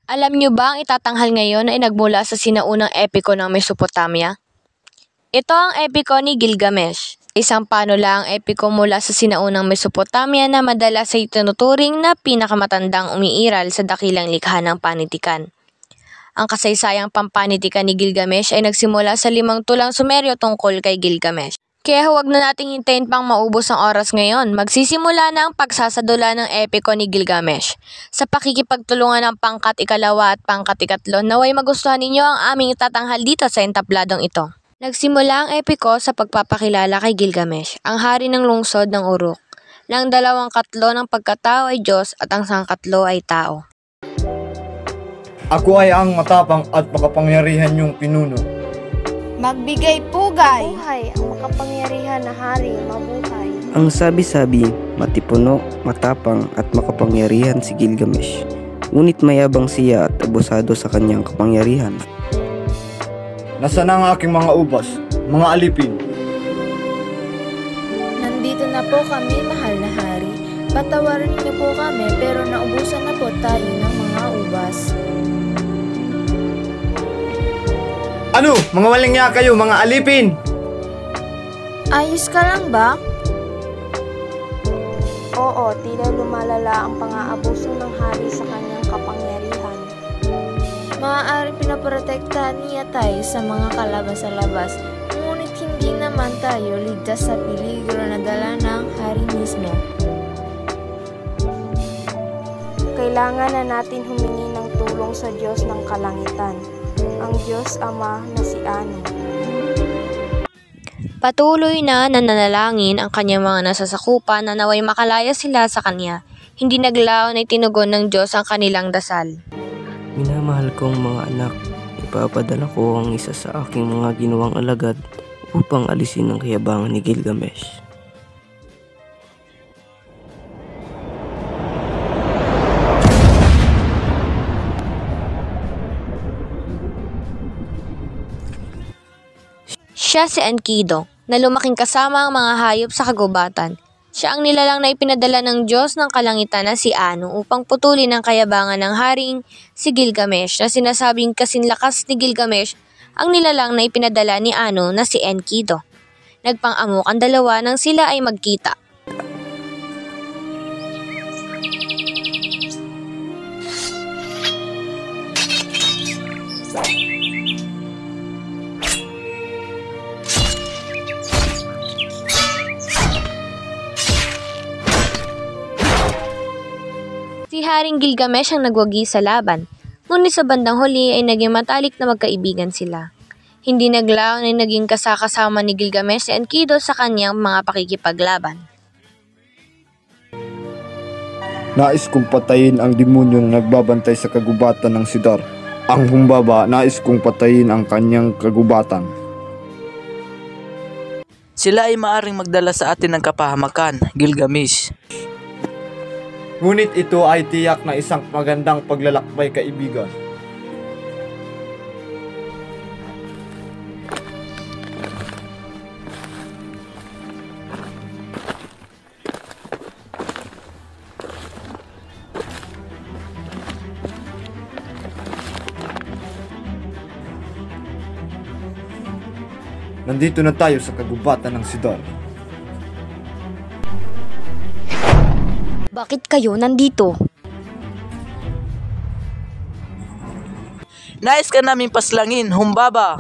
Alam niyo ba ang itatanghal ngayon ay nagmula sa sinaunang epiko ng Mesopotamia? Ito ang epiko ni Gilgamesh, isang panulang epiko mula sa sinaunang Mesopotamia na madalas ay tinuturing na pinakamatandang umiiral sa dakilang likha ng panitikan. Ang kasaysayang pampanitikan ni Gilgamesh ay nagsimula sa 5 tulang Sumeryo tungkol kay Gilgamesh. Kaya huwag na nating hintayin pang maubos ang oras ngayon. Magsisimula na ang pagsasadula ng epiko ni Gilgamesh. Sa pakikipagtulungan ng pangkat 2 at pangkat 3, naway magustuhan ninyo ang aming itatanghal dito sa entabladong ito. Nagsimula ang epiko sa pagpapakilala kay Gilgamesh, ang hari ng lungsod ng Uruk, na ang 2/3 ng pagkatao ay Diyos at ang 1/4 ay tao. Ako ay ang matapang at makapangyarihan niyong pinuno. Magbigay pugay! Mabuhay ang makapangyarihan na hari, mabuhay. Ang sabi-sabi, matipuno, matapang at makapangyarihan si Gilgamesh. Ngunit mayabang siya at abusado sa kanyang kapangyarihan. Nasaan ang aking mga ubas, mga alipin? Nandito na po kami, mahal na hari. Patawarin niyo po kami pero naubusan na po tayo ng mga ubas. Ano? Mga walang niya kayo, mga alipin! Ayos ka lang ba? Oo, tila lumalala ang pang-aabuso ng hari sa kanyang kapangyarihan. Maaaring pinaprotektahan niya tayo sa mga kalabas sa labas, ngunit hindi naman tayo ligtas sa peligro na dala ng hari mismo. Kailangan na natin humingi ng tulong sa Diyos ng kalangitan, ang Diyos Ama na si Anu. Patuloy na nananalangin ang kanyang mga nasasakupan na naway makalaya sila sa kanya. Hindi naglaon ay tinugon ng Diyos ang kanilang dasal. Minamahal kong mga anak, ipapadala ko ang isa sa aking mga ginawang alagad upang alisin ang kayabangan ni Gilgamesh. Siya si Enkidu, na lumaking kasama ang mga hayop sa kagubatan. Siya ang nilalang na ipinadala ng Diyos ng kalangitan na si Anu upang putulin ang kayabangan ng haring si Gilgamesh na sinasabing kasinlakas ni Gilgamesh ang nilalang na ipinadala ni Anu na si Enkidu. Nagpang-amok ang dalawa nang sila ay magkita. Si Haring Gilgamesh ang nagwagi sa laban, ngunit sa bandang huli ay naging matalik na magkaibigan sila. Hindi naglaon ay naging kasakasama ni Gilgamesh si Enkidu sa kanyang mga pakikipaglaban. Nais kong patayin ang demonyo na nagbabantay sa kagubatan ng Sidar. Ang Humbaba, nais kong patayin ang kanyang kagubatan. Sila ay maaring magdala sa atin ng kapahamakan, Gilgamesh. Ngunit ito ay tiyak na isang magandang paglalakbay, kaibigan. Nandito na tayo sa kagubatan ng Sidar. Bakit kayo nandito? Nais ka namin paslangin, Humbaba!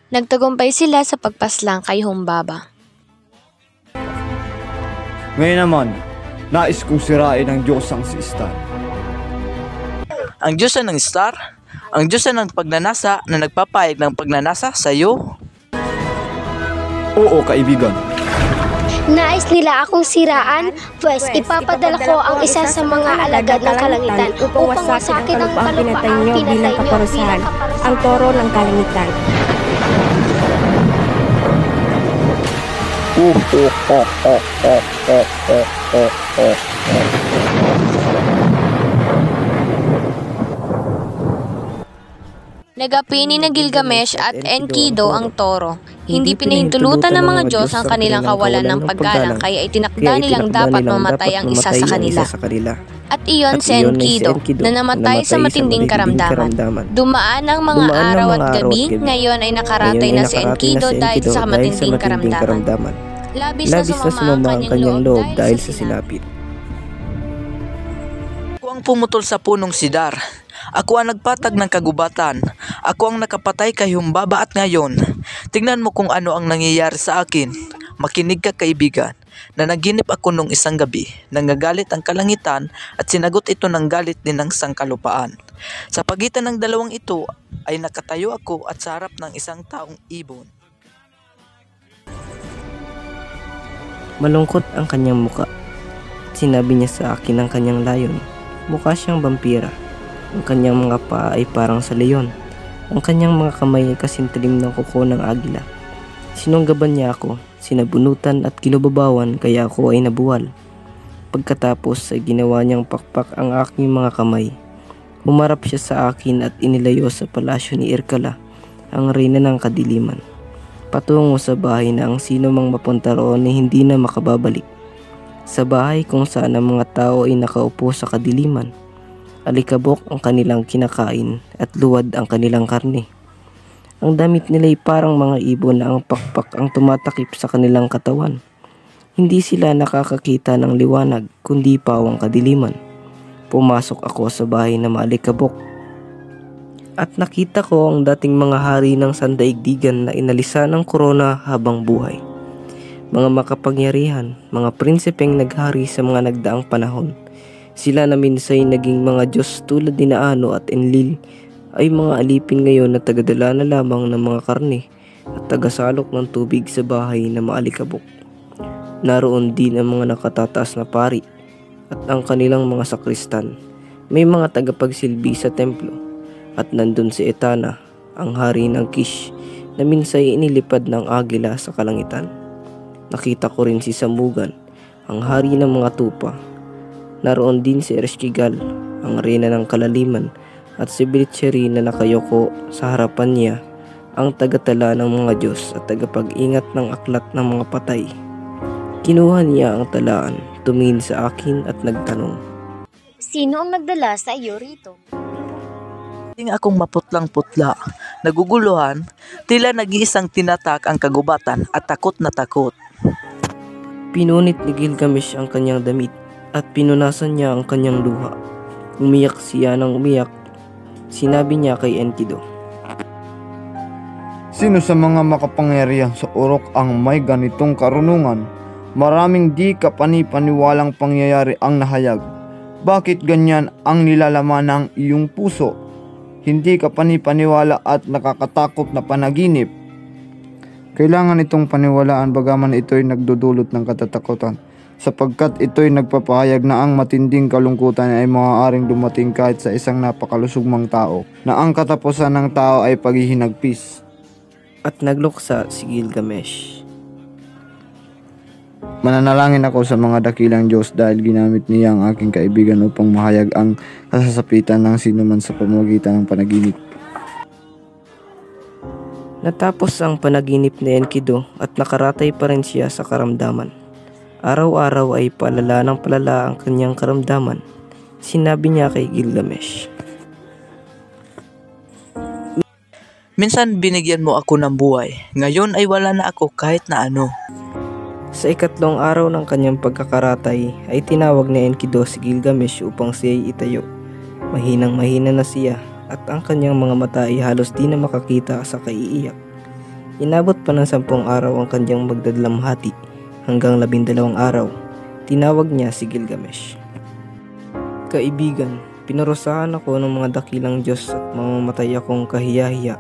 Nagtagumpay sila sa pagpaslang kay Humbaba. Ngayon naman, nais kong sirain ang Diyosang si Star. Ang Diyosan ng Star? Ang Diyosan ng pagnanasa na nagpapayag ng pagnanasa sa iyo? Oo, kaibigan. Nais nila akong siraan, pues ipapadala ko ang isa sa mga alagad ng kalangitan upang wasakin ang kalupaang pinatay niyo bilang kaparusahan, ang toro ng kalangitan. Nagapini na Gilgamesh at Enkidu ang toro. Hindi pinahintulutan ng mga Diyos ang kanilang kawalan ng paggalang, kaya itinakda nilang dapat mamatay ang isa sa kanila. At iyon si Enkidu, na namatay sa matinding karamdaman. Dumaan ang mga araw at gabi, ngayon ay nakaratay na si Enkidu dahil sa matinding karamdaman. Labis na sumama ang kanyang loob dahil sa sinapit. Ako ang pumutol sa punong sidar. Ako ang nagpatag ng kagubatan. Ako ang nakapatay kay Humbaba at ngayon. Tingnan mo kung ano ang nangyayari sa akin. Makinig ka kaibigan. Nanaginip ako nung isang gabi. Nangagalit ang kalangitan at sinagot ito ng galit din ng sangkalupaan. Sa pagitan ng dalawang ito ay nakatayo ako at sa harap ng isang taong ibon. Malungkot ang kanyang muka. Sinabi niya sa akin ang kanyang layon. Mukha siyang vampira. Ang kanyang mga paa ay parang sa leon. Ang kanyang mga kamay ay kasintalim ng kuko ng agila. Sinunggaban niya ako, sinabunutan at kinubabawan kaya ako ay nabuwal. Pagkatapos ay ginawa niyang pakpak ang aking mga kamay. Humarap siya sa akin at inilayo sa palasyo ni Irkala, ang reyna ng kadiliman. Patungo sa bahay na ang sino mang mapunta roon ay hindi na makababalik. Sa bahay kung saan ang mga tao ay nakaupo sa kadiliman. Alikabok ang kanilang kinakain at luwad ang kanilang karne. Ang damit nila ay parang mga ibon na ang pakpak ang tumatakip sa kanilang katawan. Hindi sila nakakakita ng liwanag kundi pawang kadiliman. Pumasok ako sa bahay na maalikabok. At nakita ko ang dating mga hari ng sandaigdigan na inalisan ng korona habang buhay. Mga makapangyarihan, mga prinsipeng naghari sa mga nagdaang panahon. Sila na minsay naging mga Diyos tulad ni Naano at Enlil ay mga alipin ngayon na tagadala na lamang ng mga karne at tagasalok ng tubig sa bahay na maalikabok. Naroon din ang mga nakatataas na pari at ang kanilang mga sakristan. May mga tagapagsilbi sa templo at nandun si Etana, ang hari ng Kish na minsay inilipad ng agila sa kalangitan. Nakita ko rin si Samugan, ang hari ng mga tupa. Naroon din si Ereshkigal, ang reyna ng kalaliman, at si Bilcheri na nakayoko sa harapan niya, ang tagatala ng mga Diyos at tagapag-ingat ng aklat ng mga patay. Kinuha niya ang talaan, tumingin sa akin at nagtanong, Sino ang nagdala sa iyo rito? Ting akong maputlang-putla, naguguluhan, tila nag-iisang tinatak ang kagubatan at takot na takot. Pinunit ni Gilgamesh ang kanyang damit at pinunasan niya ang kanyang luha. Umiyak siya ng umiyak. Sinabi niya kay Enkidu, Sino sa mga makapangyarihan sa Uruk ang may ganitong karunungan? Maraming di kapani-paniwalang pangyayari ang nahayag. Bakit ganyan ang nilalaman ng iyong puso? Hindi ka panipaniwala at nakakatakot na panaginip. Kailangan itong paniwalaan bagaman ito'y nagdudulot ng katatakutan, sapagkat ito'y nagpapahayag na ang matinding kalungkutan ay maaaring dumating kahit sa isang napakalusugmang tao, na ang katapusan ng tao ay paghihinagpis. at nagluksa si Gilgamesh. Mananalangin ako sa mga dakilang Diyos dahil ginamit niya ang aking kaibigan upang mahayag ang kasasapitan ng sinuman sa pamamagitan ng panaginip. Natapos ang panaginip ni Enkidu at nakaratay pa rin siya sa karamdaman. Araw-araw ay palala ng palala ang kanyang karamdaman. Sinabi niya kay Gilgamesh, Minsan binigyan mo ako ng buhay, ngayon ay wala na ako kahit na ano. Sa ikatlong araw ng kanyang pagkakaratay ay tinawag ni Enkidu si Gilgamesh upang siya'y itayo. Mahinang-mahina na siya at ang kanyang mga mata ay halos di na makakita sa kaiiyak. Inabot pa ng 10 araw ang kanyang magdadalamhati hanggang 12 araw. Tinawag niya si Gilgamesh. Kaibigan, pinarusahan ako ng mga dakilang Diyos at mamamatay akong kahiyahiya.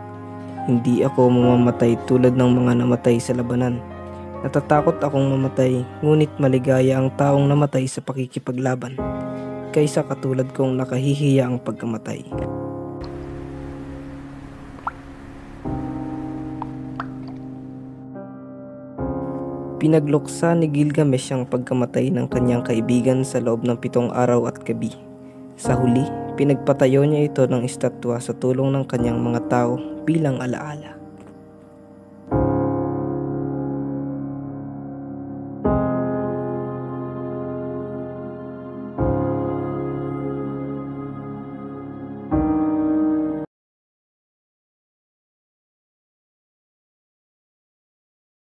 Hindi ako mamamatay tulad ng mga namatay sa labanan. Natatakot akong mamatay, ngunit maligaya ang taong namatay sa pakikipaglaban, kaysa katulad kong nakahihiya ang pagkamatay. Pinagluksa ni Gilgamesh ang pagkamatay ng kanyang kaibigan sa loob ng 7 araw at gabi. Sa huli, pinagpatayo niya ito ng estatwa sa tulong ng kanyang mga tao bilang alaala.